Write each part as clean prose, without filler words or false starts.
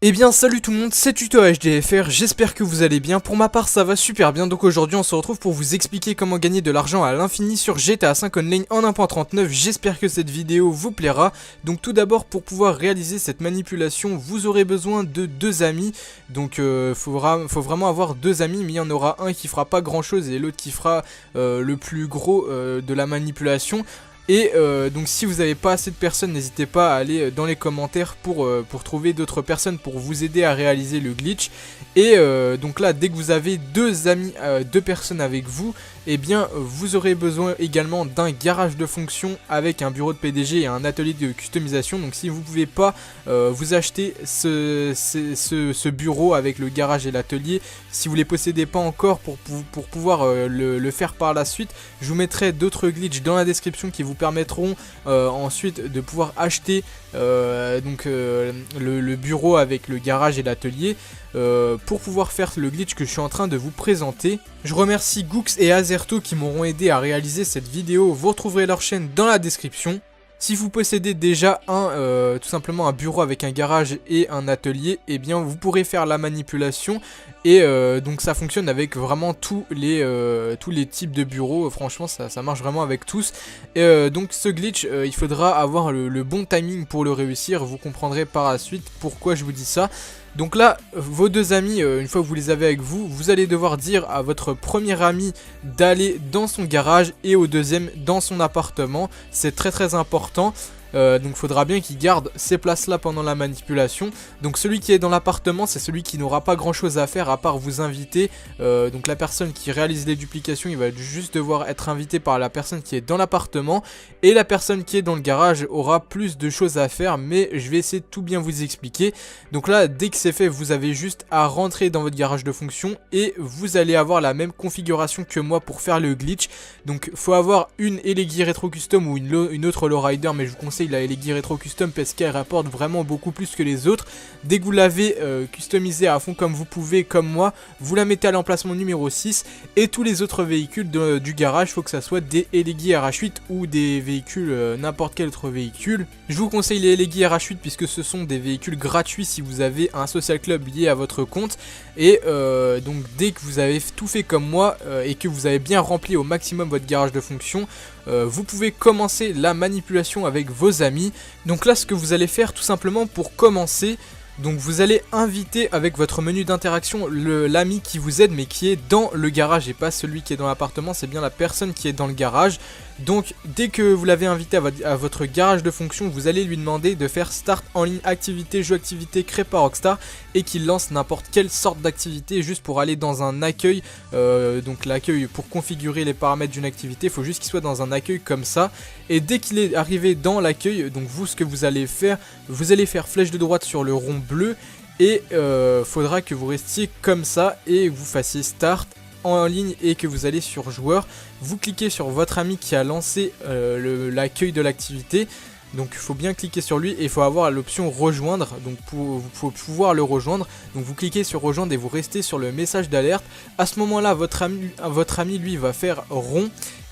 Eh bien salut tout le monde, c'est Tuto HDFR, j'espère que vous allez bien. Pour ma part ça va super bien, donc aujourd'hui on se retrouve pour vous expliquer comment gagner de l'argent à l'infini sur GTA 5 Online en 1.39. J'espère que cette vidéo vous plaira. Donc tout d'abord, pour pouvoir réaliser cette manipulation, vous aurez besoin de deux amis. Donc faut vraiment avoir deux amis, mais il y en aura un qui fera pas grand chose et l'autre qui fera le plus gros de la manipulation. Et donc si vous n'avez pas assez de personnes, n'hésitez pas à aller dans les commentaires pour trouver d'autres personnes pour vous aider à réaliser le glitch. Et donc là, dès que vous avez deux amis, deux personnes avec vous, eh bien vous aurez besoin également d'un garage de fonction avec un bureau de PDG et un atelier de customisation. Donc si vous ne pouvez pas vous acheter ce bureau avec le garage et l'atelier, si vous ne les possédez pas encore pour pouvoir le faire par la suite, je vous mettrai d'autres glitches dans la description qui vous permettront ensuite de pouvoir acheter le bureau avec le garage et l'atelier pour pouvoir faire le glitch que je suis en train de vous présenter. Je remercie Goux et Azerto qui m'auront aidé à réaliser cette vidéo. Vous retrouverez leur chaîne dans la description. Si vous possédez déjà tout simplement un bureau avec un garage et un atelier, eh bien vous pourrez faire la manipulation et donc ça fonctionne avec vraiment tous les types de bureaux. Franchement ça marche vraiment avec tous. Et donc ce glitch, il faudra avoir le bon timing pour le réussir. Vous comprendrez par la suite pourquoi je vous dis ça. Donc là, vos deux amis, une fois que vous les avez avec vous, vous allez devoir dire à votre premier ami d'aller dans son garage et au deuxième dans son appartement. C'est très important. Donc il faudra bien qu'il garde ces places là pendant la manipulation. Donc celui qui est dans l'appartement, c'est celui qui n'aura pas grand chose à faire à part vous inviter. Donc la personne qui réalise les duplications, il va juste devoir être invité par la personne qui est dans l'appartement. Et la personne qui est dans le garage aura plus de choses à faire, mais je vais essayer de tout bien vous expliquer. Donc là, dès que c'est fait, vous avez juste à rentrer dans votre garage de fonction et vous allez avoir la même configuration que moi pour faire le glitch. Donc il faut avoir une Elegii Retro Custom ou une autre Lowrider, mais je vous conseille la Elegii Retro Custom parce qu'elle rapporte vraiment beaucoup plus que les autres. Dès que vous l'avez customisée à fond comme vous pouvez, comme moi, vous la mettez à l'emplacement numéro 6 et tous les autres véhicules du garage, il faut que ça soit des Elegii RH8 ou des véhicules, n'importe quel autre véhicule. Je vous conseille les Elegii RH8 puisque ce sont des véhicules gratuits si vous avez un social club lié à votre compte. Et donc dès que vous avez tout fait comme moi et que vous avez bien rempli au maximum votre garage de fonction, vous pouvez commencer la manipulation avec vos amis. Donc là, ce que vous allez faire tout simplement pour commencer, donc vous allez inviter avec votre menu d'interaction l'ami qui vous aide mais qui est dans le garage et pas celui qui est dans l'appartement, c'est bien la personne qui est dans le garage. Donc dès que vous l'avez invité à votre garage de fonction, vous allez lui demander de faire start en ligne activité, jeu activité créé par Rockstar et qu'il lance n'importe quelle sorte d'activité juste pour aller dans un accueil. Donc l'accueil, pour configurer les paramètres d'une activité, il faut juste qu'il soit dans un accueil comme ça. Et dès qu'il est arrivé dans l'accueil, donc vous, ce que vous allez faire flèche de droite sur le rond bleu et faudra que vous restiez comme ça et vous fassiez start en ligne et que vous allez sur joueur, vous cliquez sur votre ami qui a lancé l'accueil de l'activité. Donc il faut bien cliquer sur lui et il faut avoir l'option rejoindre, donc pour pouvoir le rejoindre. Donc vous cliquez sur rejoindre et vous restez sur le message d'alerte. À ce moment là votre ami lui va faire rond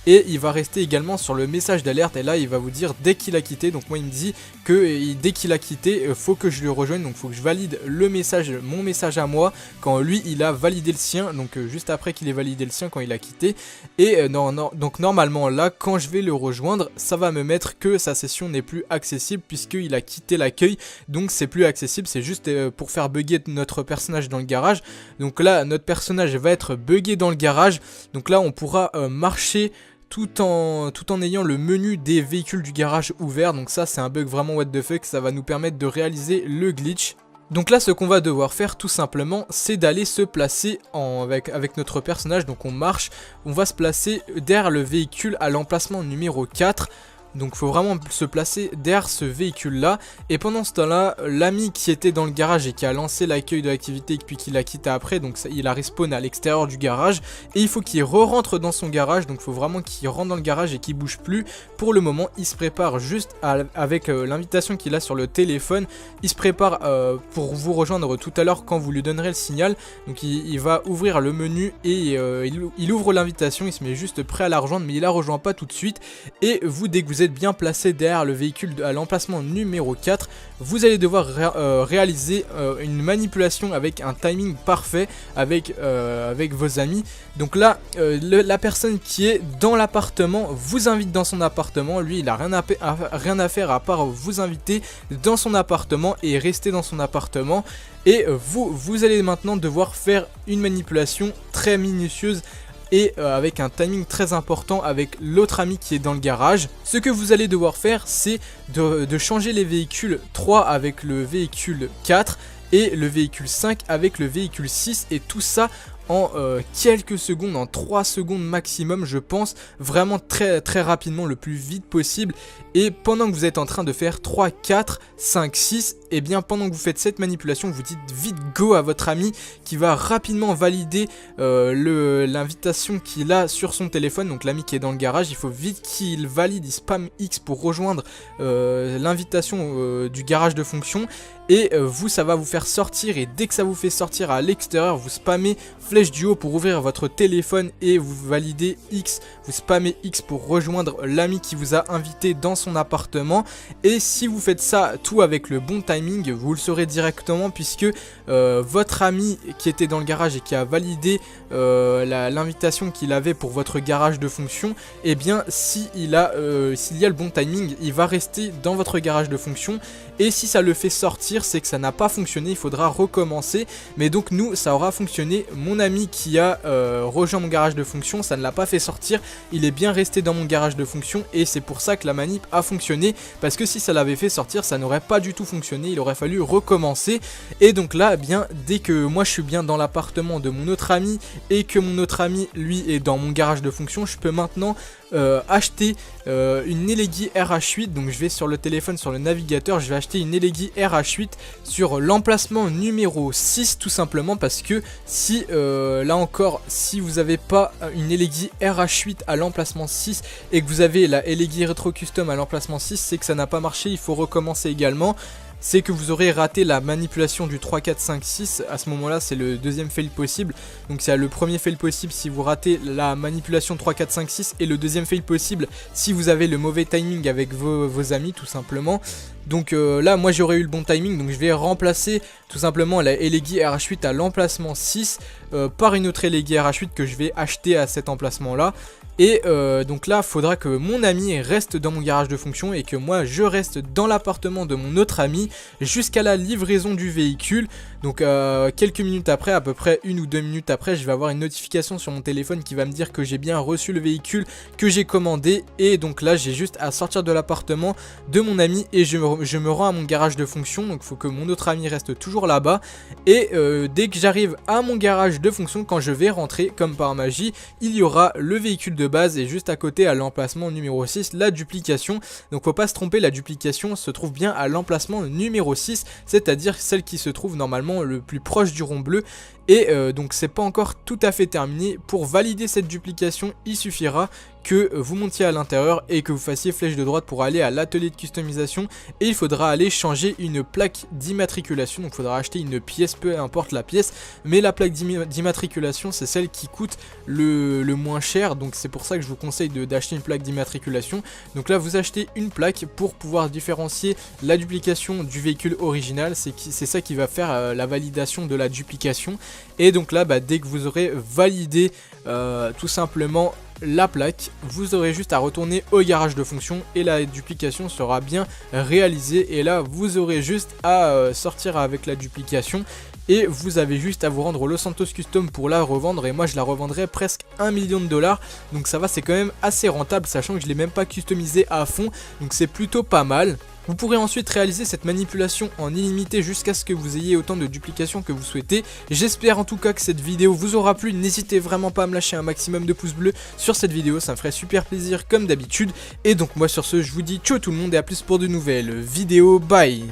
et il va rester également sur le message d'alerte et là il va vous dire dès qu'il a quitté. Donc moi il me dit que dès qu'il a quitté, faut que je le rejoigne, donc faut que je valide mon message à moi quand lui il a validé le sien, donc juste après qu'il ait validé le sien quand il a quitté. Et donc normalement là quand je vais le rejoindre, ça va me mettre que sa session n'est plus accessible puisqu'il a quitté l'accueil, donc c'est plus accessible, c'est juste pour faire bugger notre personnage dans le garage. Donc là notre personnage va être buggé dans le garage, donc là on pourra marcher tout en ayant le menu des véhicules du garage ouvert. Donc ça c'est un bug vraiment what the fuck, ça va nous permettre de réaliser le glitch. Donc là ce qu'on va devoir faire tout simplement, c'est d'aller se placer avec notre personnage. Donc on marche, on va se placer derrière le véhicule à l'emplacement numéro 4. Donc il faut vraiment se placer derrière ce véhicule là. Et pendant ce temps là, l'ami qui était dans le garage et qui a lancé l'accueil de l'activité puis qui l'a quitté après, donc il a respawn à l'extérieur du garage. Et il faut qu'il re-rentre dans son garage, donc il faut vraiment qu'il rentre dans le garage et qu'il bouge plus. Pour le moment il se prépare juste avec l'invitation qu'il a sur le téléphone. Il se prépare pour vous rejoindre tout à l'heure quand vous lui donnerez le signal. Donc il va ouvrir le menu et il ouvre l'invitation, il se met juste prêt à la rejoindre mais il la rejoint pas tout de suite. Et vous, dès que vous êtes êtes bien placé derrière le véhicule à l'emplacement numéro 4, vous allez devoir réaliser une manipulation avec un timing parfait avec vos amis. Donc là, la personne qui est dans l'appartement vous invite dans son appartement. Lui, il a rien à faire à part vous inviter dans son appartement et rester dans son appartement. Et vous allez maintenant devoir faire une manipulation très minutieuse et avec un timing très important avec l'autre ami qui est dans le garage. Ce que vous allez devoir faire, c'est de changer les véhicules 3 avec le véhicule 4 et le véhicule 5 avec le véhicule 6, et tout ça en quelques secondes, en 3 secondes maximum je pense, vraiment très rapidement, le plus vite possible. Et pendant que vous êtes en train de faire 3, 4, 5, 6, et bien pendant que vous faites cette manipulation, vous dites vite go à votre ami qui va rapidement valider l'invitation qu'il a sur son téléphone. Donc l'ami qui est dans le garage, il faut vite qu'il valide, il spam X pour rejoindre l'invitation du garage de fonction. Et vous, ça va vous faire sortir, et dès que ça vous fait sortir à l'extérieur, vous spammez flèche du haut pour ouvrir votre téléphone et vous validez X, vous spammez X pour rejoindre l'ami qui vous a invité dans son appartement. Et si vous faites ça tout avec le bon timing, vous le saurez directement, puisque votre ami qui était dans le garage et qui a validé l'invitation qu'il avait pour votre garage de fonction, et bien s'il y a le bon timing, il va rester dans votre garage de fonction. Et si ça le fait sortir, c'est que ça n'a pas fonctionné, il faudra recommencer. Mais donc nous, ça aura fonctionné. Mon ami qui a rejoint mon garage de fonction, ça ne l'a pas fait sortir, il est bien resté dans mon garage de fonction, et c'est pour ça que la manip a fonctionné. Parce que si ça l'avait fait sortir, ça n'aurait pas du tout fonctionné, il aurait fallu recommencer. Et donc là, eh bien, dès que moi je suis bien dans l'appartement de mon autre ami et que mon autre ami lui est dans mon garage de fonction, je peux maintenant acheter une Elegii RH8. Donc je vais sur le téléphone, sur le navigateur, je vais acheter une Elegii RH8 sur l'emplacement numéro 6, tout simplement parce que si là encore, si vous n'avez pas une Elegii RH8 à l'emplacement 6 et que vous avez la Elegii Retro Custom à l'emplacement 6, c'est que ça n'a pas marché, il faut recommencer également. C'est que vous aurez raté la manipulation du 3, 4, 5, 6, à ce moment là c'est le deuxième fail possible. Donc c'est le premier fail possible si vous ratez la manipulation 3, 4, 5, 6, et le deuxième fail possible si vous avez le mauvais timing avec vos amis tout simplement. Donc là moi j'aurais eu le bon timing, donc je vais remplacer tout simplement la Elegii RH8 à l'emplacement 6 par une autre Elegii RH8 que je vais acheter à cet emplacement là. Et donc là, il faudra que mon ami reste dans mon garage de fonction et que moi, je reste dans l'appartement de mon autre ami jusqu'à la livraison du véhicule. Donc quelques minutes après, à peu près 1 ou 2 minutes après, je vais avoir une notification sur mon téléphone qui va me dire que j'ai bien reçu le véhicule que j'ai commandé. Et donc là, j'ai juste à sortir de l'appartement de mon ami et je me rends à mon garage de fonction. Donc il faut que mon autre ami reste toujours là-bas. Et dès que j'arrive à mon garage de fonction, quand je vais rentrer, comme par magie, il y aura le véhicule de base et juste à côté à l'emplacement numéro 6 la duplication. Donc faut pas se tromper, la duplication se trouve bien à l'emplacement numéro 6, c'est à dire celle qui se trouve normalement le plus proche du rond bleu. Et donc c'est pas encore tout à fait terminé. Pour valider cette duplication, il suffira que vous montiez à l'intérieur et que vous fassiez flèche de droite pour aller à l'atelier de customisation, et il faudra aller changer une plaque d'immatriculation. Donc il faudra acheter une pièce, peu importe la pièce, mais la plaque d'immatriculation c'est celle qui coûte le moins cher, donc c'est pour ça que je vous conseille d'acheter une plaque d'immatriculation. Donc là vous achetez une plaque pour pouvoir différencier la duplication du véhicule original, c'est ça qui va faire la validation de la duplication. Et donc là dès que vous aurez validé tout simplement la plaque, vous aurez juste à retourner au garage de fonction et la duplication sera bien réalisée. Et là vous aurez juste à sortir avec la duplication et vous avez juste à vous rendre au Los Santos Custom pour la revendre. Et moi je la revendrai presque 1 million de dollars, donc ça va, c'est quand même assez rentable, sachant que je l'ai même pas customisé à fond, donc c'est plutôt pas mal. Vous pourrez ensuite réaliser cette manipulation en illimité jusqu'à ce que vous ayez autant de duplications que vous souhaitez. J'espère en tout cas que cette vidéo vous aura plu. N'hésitez vraiment pas à me lâcher un maximum de pouces bleus sur cette vidéo, ça me ferait super plaisir comme d'habitude. Et donc moi sur ce, je vous dis ciao tout le monde et à plus pour de nouvelles vidéos, bye.